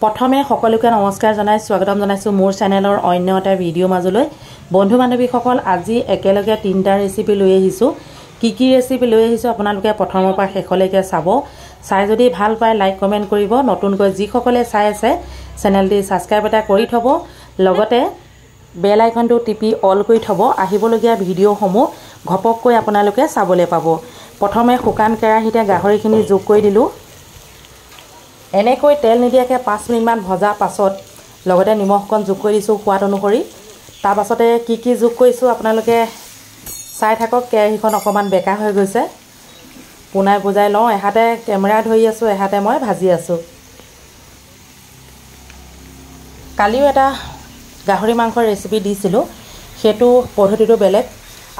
প্ৰথমে সকলোকে নমস্কাৰ জনাই স্বাগতম জনাইছো মোৰ চেনেলৰ অন্য এটা ভিডিও মাজলৈ বন্ধু বান্ধৱীসকল আজি একেলগে তিনটা ৰেচিপি লৈ আহিছো কি ৰেচিপি লৈ আহিছো আপোনালোকে প্ৰথমৰ পৰা শেষলৈকে চাব চাই যদি ভাল পায় লাইক কমেন্ট কৰিব নতুনকৈ যি সকলে চাই আছে চেনেলটি সাবস্ক্ৰাইব এটা কৰি থব লগতে বেল আইকনটো টিপি অল কৰি থব আহিবলগীয়া ভিডিওসমূহ ঘপককৈ আপোনালোকে চাবলৈ পাব প্ৰথমে শুকান কেৰাহীতে গাহৰিখিনি যোগ কৰি দিলো এনেকৈ তেল নিদিয়াকে 5 মিনিট মান ভজা পাছত লগতে নিমখকণ যোগ কৰি দিছো সোৱাদ অনুসৰি তাৰ পাছতে কি যোগ কৰিছো আপোনালোকে চাই থাকক কেৰাহীখন অকমান বেকা হৈ গৈছে পুনাই বুজাই লওঁ এহাতে কেমেৰা ধৰি আছো এহাতে মই ভাজি আছো কালিও এটা গাহৰি মাংসৰ ৰেচিপি দিছিলো হেতু পদ্ধতিটো বেলেগ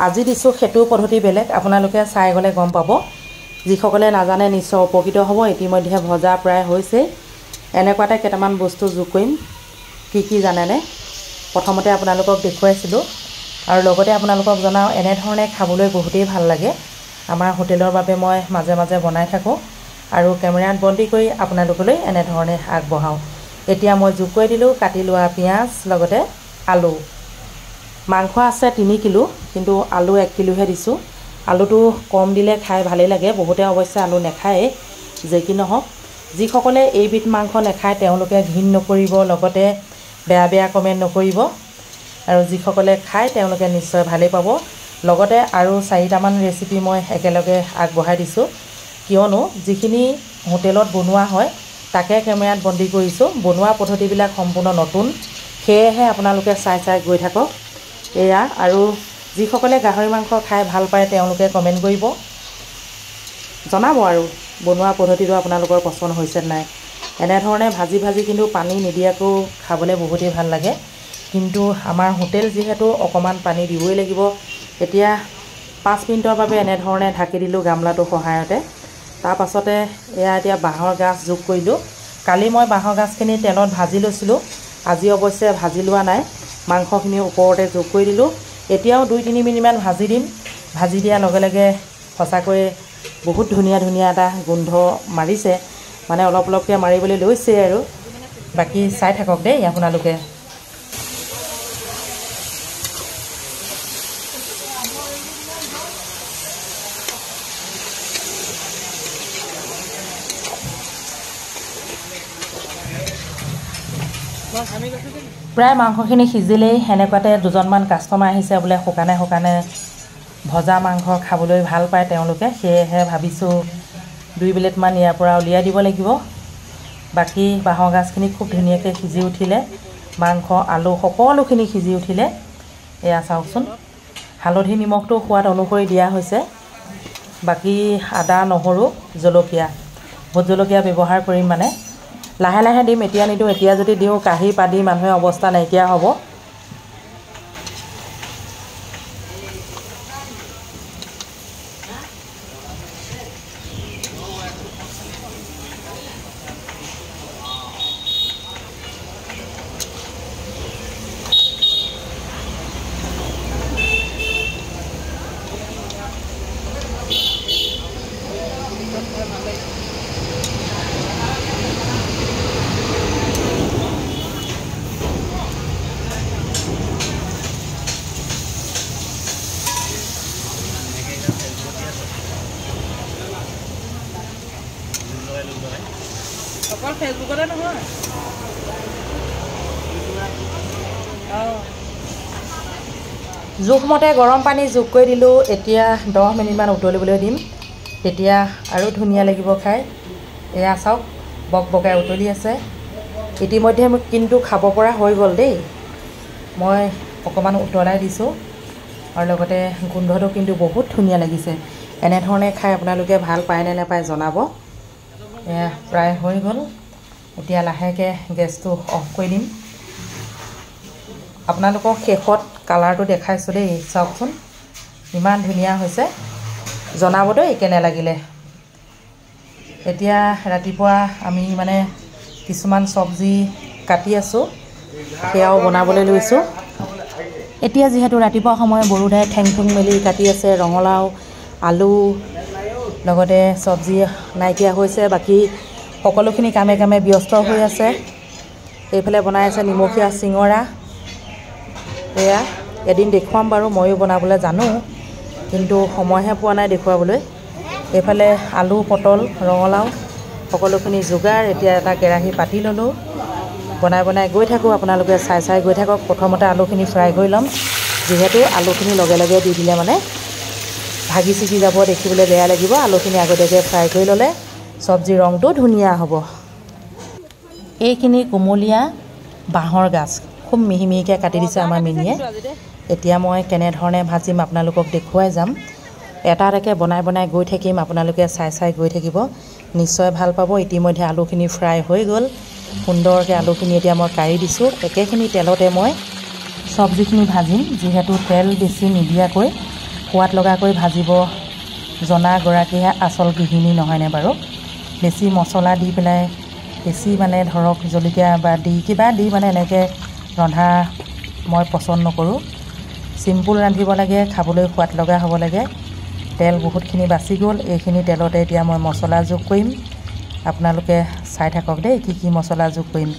আজি দিছো হেতু পদ্ধতি বেলেগ আপোনালোকে চাই গলে গম পাব যিসকলে নাজানে নিশ্চয় উপকৃত হ'ব ইতিমধ্যে ভজা প্ৰায় হৈছে এনেকুৱাতে কেটামান বস্তু যোগ কৰিম কি জানেনে প্ৰথমতে আপোনালোকক দেখুৱাইছিলো আৰু লগতে আপোনালোকক জনাও এনে ধৰণে খাবলৈ বহুতেই ভাল লাগে আমাৰ হোটেলৰ বাবে মই মাজে মাজে বনাই থাকো আৰু কেমেৰাত বন্দী কৰি আপোনালোকলৈ এনে ধৰণে আগবঢ়াও এতিয়া মই যোগ কৰি দিলো কাটি লোৱা পিয়াজ লগতে আলু মাংস আছে 3 কিলো কিন্তু আলু 1 কিলোহে দিছো আলুটো কম দিলে খাই ভালে লাগে বহুতে অৱশ্যে আলু নেখায় যে কি নহক যি সকলে এই বিট মাংস নেখায় তেওঁলোকে ঘিন নকৰিব লগতে বেয়া কমেন্ট নকৰিব আৰু যি সকলে খায় তেওঁলোকে নিশ্চয় ভালে পাব লগতে আৰু 4টা মান ৰেচিপি মই একেলগে আগবঢ়াই দিছো কিয়নো যিখিনি হোটেলত বনোৱা হয় তাকে কেমেৰাত বন্দী কৰিছো বনোৱা পদ্ধতিবিলাক সম্পূৰ্ণ নতুন সেয়েহে আপোনালোকে চাই গৈ থাকক এয়া আৰু যি সকলে গাহৰি মাংস খাই ভাল পায় তেওঁলোকে কমেন্ট কৰিব জনাব আৰু বনোৱা পদ্ধতিটো আপোনালোকৰ পছন্দ হৈছে নাই এনে ধৰণে ভাজি কিন্তু পানী নিদিয়াকো খাবলৈ বহুতেই ভাল লাগে কিন্তু আমাৰ হোটেল যেহেতু অকমান পানী দিবই লাগিব এতিয়া 5 মিনিটৰ বাবে এনে ধৰণে ঢাকি দিলো গামলাটো সহায়তে তাৰ পাছতে এয়া এতিয়া বাঁহৰ গাছ যোগ কৰিলো কালি মই বাঁহৰ গাছখিনি তেলত ভাজি লৈছিলো আজি অৱশ্যে ভাজি লোৱা নাই মাংসখিনি ওপৰতে যোগ কৰি দিলো এতিয়াও 2-3 মিনিট মান ভাজি দিম ভাজি দিয়া লগে লগে ফসাকৈ বহুত ধুনিয়া এটা গোন্ধ মাৰিছে মানে অলপকে মাৰিবলৈ লৈছে আৰু বাকি চাই থাকক দেই আপোনালোকে প্ৰায় মাংসখিনি সিজিলেই হেনেকুৱাতে দুজনমান কাস্টমাৰ আহিছে বোলে শুকানে ভজা মাংস খাবলৈ ভাল পায় তেওঁলোকে সেয়েহে ভাবিছো 2 প্লেট মান ইয়াৰ পৰা উলিয়াই দিব লাগিব বাকি বাঁহৰ গাছখিনি খুব ধুনিয়াকে সিজি উঠিলে মাংস আলু সকলোখিনি সিজি উঠিলে এয়া চাওকচোন হালধি নিমখটো সোৱাদ অনুসৰি দিয়া হৈছে বাকি আদা নহৰু জলকীয়া ভোট জলকীয়া ব্যৱহাৰ কৰিম মানে লাহে দিম এতিয়া নিদো এতিয়া যদি দিও কাহি পাদি মানুহে অৱস্থা নাইকিয়া হ'ব অকল ফেসবুকতে নহয় জোখমতে গৰম পানী যোগ কৰি দিলো এতিয়া 10 মিনিট মান উতলিবলৈ দিম তেতিয়া আৰু ধুনিয়া লাগিব খাই এয়া চাওক বকবকাই উতলি আছে ইতিমধ্যে কিন্তু খাব পৰা হৈ গল দেই মই অকমান উতলাই দিছো আৰু লগতে গোন্ধটো কিন্তু বহুত ধুনিয়া লাগিছে এনে ধৰণে খাই আপোনালোকে ভাল পায় নে নাপায় জনাব এয়া প্ৰায় হৈ গল এতিয়া লাহেকে গেছটো অফ কৰি দিম আপোনালোকক শেষত কালাৰটো দেখাইছো দেই চাওকচোন ইমান ধুনিয়া হৈছে জনাব দেই কেনে লাগিলে এতিয়া ৰাতিপুৱা আমি মানে কিছুমান সবজি কাটি আছো সেয়াও বনাবলৈ লৈছো এতিয়া যেহেতু ৰাতিপুৱা সময় বৰুদাই ঠেং মেলি কাটি আছে ৰঙলাও আলু লগতে সবজি নাইকিয়া হৈছে বাকি সকলোখিনি কামে কামে ব্যস্ত হৈ আছে এইফালে বনাই আছে নিমখীয়া চিঙৰা। এয়া এদিন দেখুৱাম বাৰু, ময়ো বনাবলৈ জানো, কিন্তু সময়হে পোৱা নাই দেখুৱাবলৈ। এইফালে আলু, পটল, ৰঙালাও সকলোখিনি যোগাৰ। এতিয়া এটা কেৰাহী পাতি ল'লোঁ, বনাই গৈ থাকোঁ, আপোনালোকে চাই গৈ থাকক। প্ৰথমতে আলুখিনি ফ্ৰাই কৰি ল'ম, যিহেতু আলুখিনি লগে লগে দি দিলে মানে ভাগি ছিগি যাব, দেখিবলৈ বেয়া লাগিব। আলুখিনি আগতীয়াকৈ ফ্ৰাই কৰি ল'লে চব্জিৰ ৰংটো ধুনীয়া হ'ব। এইখিনি কুমলীয়া বাঁহৰ গাজ খুব মিহি মিহিকৈ কাটি দিছে আমাৰ মিনিয়ে। এতিয়া মই কেনেধৰণে ভাজিম আপোনালোকক দেখুৱাই যাম। এটা এটাকৈ বনাই গৈ থাকিম, আপোনালোকে চাই গৈ থাকিব, নিশ্চয় ভাল পাব। ইতিমধ্যে আলুখিনি ফ্ৰাই হৈ গ'ল সুন্দৰকৈ। আলুখিনি এতিয়া মই কাঢ়ি দিছোঁ। একেখিনি তেলতে মই চব্জিখিনি ভাজিম, যিহেতু তেল বেছি নিদিয়াকৈ সোৱাদ লগাকৈ ভাজিব জনাগৰাকীহে আচল গৃহিণী, নহয়নে বাৰু? বেছি মছলা দি পেলাই, বেছি মানে ধৰক জলকীয়া বা কিবা দি মানে এনেকৈ ৰন্ধা মই পচন্দ নকৰোঁ। চিম্পুল ৰান্ধিব লাগে, খাবলৈ সোৱাদ লগা হ'ব লাগে। তেল বহুতখিনি বাচি গ'ল। এইখিনি তেলতে এতিয়া মই মছলা যোগ কৰিম, আপোনালোকে চাই থাকক দেই কি কি মছলা যোগ কৰিম।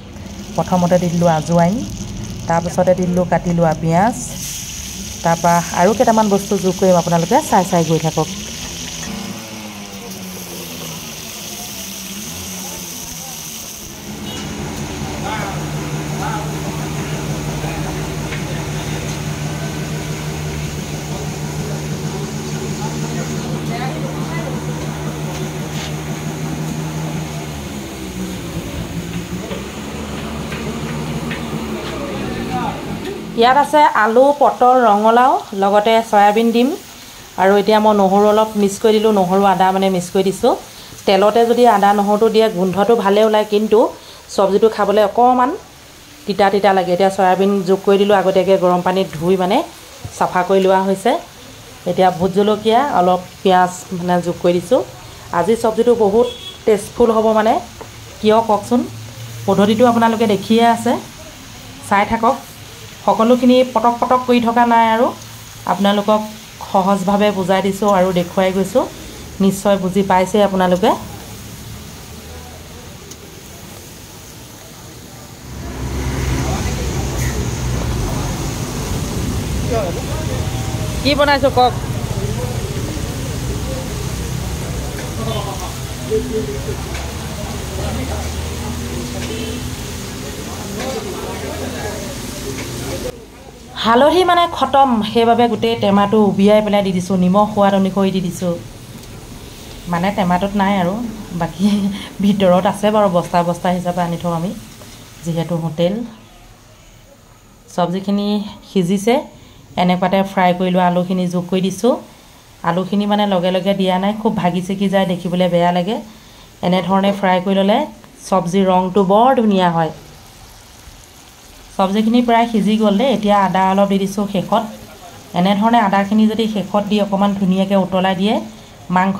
প্ৰথমতে দি দিলোঁ আজৱাইন, তাৰপিছতে দি দিলোঁ কাটি লোৱা পিঁয়াজ, তাৰপৰা আৰু কেইটামান বস্তু যোগ কৰিম, আপোনালোকে চাই গৈ থাকক। ইয়াত আছে আলু, পটল, ৰঙালাও, লগতে চয়াবিন দিম। আৰু এতিয়া মই নহৰু অলপ মিক্স কৰি দিলোঁ, নহৰু আদা মানে মিক্স কৰি দিছোঁ। তেলতে যদি আদা নহৰুটো দিয়ে গোন্ধটো ভালে ওলায়, কিন্তু চব্জিটো খাবলৈ অকণমান তিতা লাগে। এতিয়া চয়াবিন যোগ কৰি দিলোঁ, আগতীয়াকৈ গৰম পানীত ধুই মানে চাফা কৰি লোৱা হৈছে। এতিয়া ভোট জলকীয়া অলপ, পিঁয়াজ মানে যোগ কৰি দিছোঁ। আজি চব্জিটো বহুত টেষ্টফুল হ'ব, মানে কিয় কওকচোন। পদ্ধতিটো আপোনালোকে দেখিয়ে আছে, চাই থাকক। সকলোখিনি পটক কৰি থকা নাই, আৰু আপোনালোকক সহজভাৱে বুজাই দিছোঁ আৰু দেখুৱাই গৈছোঁ। নিশ্চয় বুজি পাইছে আপোনালোকে। কি বনাইছোঁ কওক? হালধি মানে খতম, সেইবাবে গোটেই টেমাটো উবিয়াই পেলাই দি দিছোঁ। নিমখ সোৱাদ অনুসৰি দি দিছোঁ, মানে টেমাটোত নাই আৰু বাকী ভিতৰত আছে বাৰু, বস্তা হিচাপে আনি থওঁ আমি, যিহেতু হোটেল। চব্জিখিনি সিজিছে, এনেকুৱাতে ফ্ৰাই কৰি লোৱা আলুখিনি যোগ কৰি দিছোঁ। আলুখিনি মানে লগে লগে দিয়া নাই, খুব ভাগি ছিগি যায়, দেখিবলৈ বেয়া লাগে। এনেধৰণে ফ্ৰাই কৰি ল'লে চব্জিৰ ৰংটো বৰ ধুনীয়া হয়। চব্জিখিনি প্ৰায় সিজি গ'ল দেই। এতিয়া আদা অলপ দি দিছোঁ শেষত। এনেধৰণে আদাখিনি যদি শেষত দি অকণমান ধুনীয়াকৈ উতলাই দিয়ে, মাংস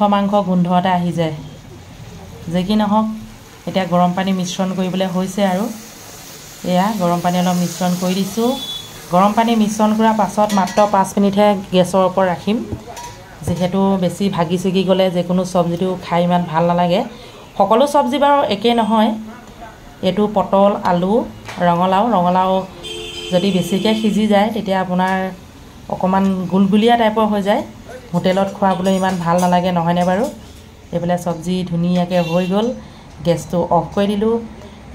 গোন্ধ এটা আহি যায়। যে কি নহওক, এতিয়া গৰম পানী মিশ্ৰণ কৰিবলৈ হৈছে আৰু এয়া গৰম পানী অলপ মিশ্ৰণ কৰি দিছোঁ। গৰম পানী মিশ্ৰণ কৰাৰ পাছত মাত্ৰ 5 মিনিটহে গেছৰ ওপৰত ৰাখিম, যিহেতু বেছি ভাগি ছিগি গ'লে যিকোনো চব্জিটো খাই ইমান ভাল নালাগে। সকলো চব্জি বাৰু একেই নহয়। এইটো পটল, আলু, ৰঙালাও যদি বেছিকৈ সিজি যায় তেতিয়া আপোনাৰ অকণমান গুলগুলীয়া টাইপৰ হৈ যায়, হোটেলত খোৱাবলৈ ইমান ভাল নালাগে, নহয়নে বাৰু? এইফালে চব্জি ধুনীয়াকৈ হৈ গ'ল, গেছটো অফ কৰি দিলোঁ।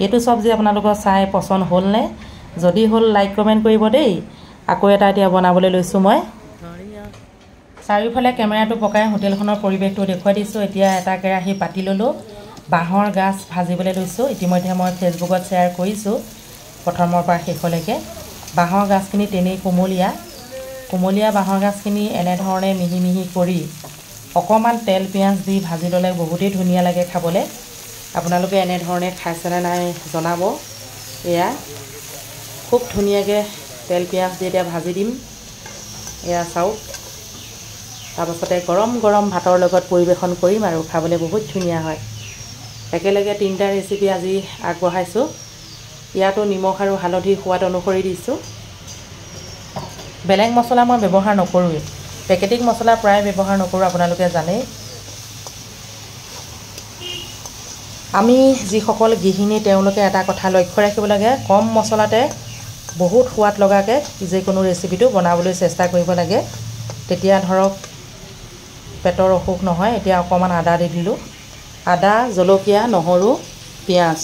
এইটো চব্জি আপোনালোকৰ চাই পচন্দ হ'লনে? যদি হ'ল লাইক কমেণ্ট কৰিব দেই। আকৌ এটা এতিয়া বনাবলৈ লৈছোঁ মই। চাৰিওফালে কেমেৰাটো পকাই হোটেলখনৰ পৰিৱেশটো দেখুৱাই দিছোঁ। এতিয়া এটা কেৰাহী পাতি ল'লোঁ, বাঁহৰ গাজ ভাজিবলৈ লৈছোঁ। ইতিমধ্যে মই ফেচবুকত শ্বেয়াৰ কৰিছোঁ প্ৰথমৰ পৰা শেষলৈকে। বাঁহৰ গাজখিনি তেনেই কুমলীয়া বাঁহৰ গাজখিনি এনেধৰণে মিহি মিহি কৰি অকণমান তেল পিঁয়াজ দি ভাজি ল'লে বহুতেই ধুনীয়া লাগে খাবলৈ। আপোনালোকে এনেধৰণে খাইছেনে নাই জনাব। এয়া খুব ধুনীয়াকৈ তেল পিঁয়াজ দি এতিয়া ভাজি দিম। এয়া চাওক, তাৰপাছতে গৰম গৰম ভাতৰ লগত পৰিৱেশন কৰিম আৰু খাবলৈ বহুত ধুনীয়া হয়। একেলগে 3টা ৰেচিপি আজি আগবঢ়াইছোঁ। ইয়াতো নিমখ আৰু হালধি সোৱাদ অনুসৰি দিছোঁ। বেলেগ মছলা মই ব্যৱহাৰ নকৰোঁৱেই, পেকেটিং মছলা প্ৰায় ব্যৱহাৰ নকৰোঁ, আপোনালোকে জানেই। আমি যিসকল গৃহিণী তেওঁলোকে এটা কথা লক্ষ্য ৰাখিব লাগে, কম মছলাতে বহুত সোৱাদ লগাকৈ যিকোনো ৰেচিপিটো বনাবলৈ চেষ্টা কৰিব লাগে, তেতিয়া ধৰক পেটৰ অসুখ নহয়। এতিয়া অকণমান আদা দি দিলোঁ, আদা, জলকীয়া, নহৰু, পিঁয়াজ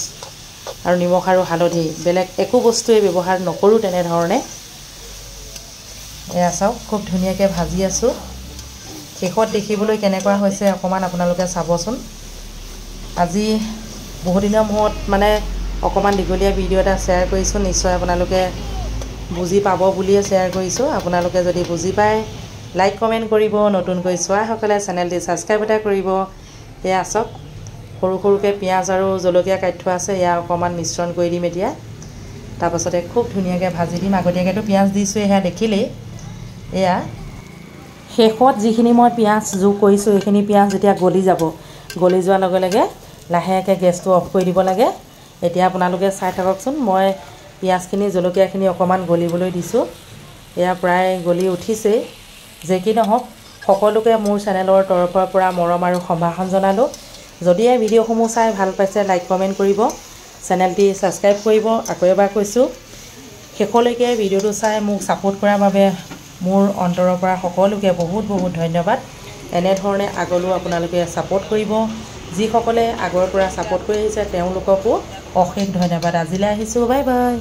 আৰু নিমখ আৰু হালধি, বেলেগ একো বস্তুৱে ব্যৱহাৰ নকৰোঁ তেনেধৰণে। এয়া চাওক খুব ধুনীয়াকৈ ভাজি আছোঁ। শেষত দেখিবলৈ কেনেকুৱা হৈছে অকণমান আপোনালোকে চাবচোন। আজি বহুদিনৰ মূৰত মানে অকণমান দীঘলীয়া ভিডিঅ' এটা শ্বেয়াৰ কৰিছোঁ, নিশ্চয় আপোনালোকে বুজি পাব বুলিয়ে শ্বেয়াৰ কৰিছোঁ। আপোনালোকে যদি বুজি পায় লাইক কমেণ্ট কৰিব, নতুনকৈ চোৱাসকলে চেনেলটি ছাবস্ক্ৰাইব এটা কৰিব। এয়া চাওক সৰু সৰুকৈ পিঁয়াজ আৰু জলকীয়া কাটি থোৱা আছে, এয়া অকণমান মিশ্ৰণ কৰি দিম এতিয়া। তাৰপাছতে খুব ধুনীয়াকৈ ভাজি দিম। আগতীয়াকৈতো পিঁয়াজ দিছোঁ, এয়া দেখিলেই। এয়া শেষত যিখিনি মই পিঁয়াজ যোগ কৰিছোঁ, এইখিনি পিঁয়াজ যেতিয়া গলি যাব, গলি যোৱাৰ লগে লগে লাহেকৈ গেছটো অফ কৰি দিব লাগে। এতিয়া আপোনালোকে চাই থাককচোন, মই পিঁয়াজখিনি জলকীয়াখিনি অকণমান গলিবলৈ দিছোঁ। এয়া প্ৰায় গলি উঠিছেই। যে কি নহওক, সকলোকে মোৰ চেনেলৰ তৰফৰ পৰা মৰম আৰু সম্ভাষণ জনালোঁ। যদি এই ভিডিঅ'সমূহ চাই ভাল পাইছে লাইক কমেণ্ট কৰিব, চেনেলটি ছাবস্ক্ৰাইব কৰিব। আকৌ এবাৰ কৈছোঁ, শেষলৈকে ভিডিঅ'টো চাই মোক ছাপোৰ্ট কৰাৰ বাবে মোৰ অন্তৰৰ পৰা সকলোকে বহুত বহুত ধন্যবাদ। এনেধৰণে আগলৈও আপোনালোকে ছাপোৰ্ট কৰিব। যিসকলে আগৰ পৰা ছাপোৰ্ট কৰি আহিছে তেওঁলোককো অশেষ ধন্যবাদ। আজিলৈ আহিছোঁ, বাই বাই।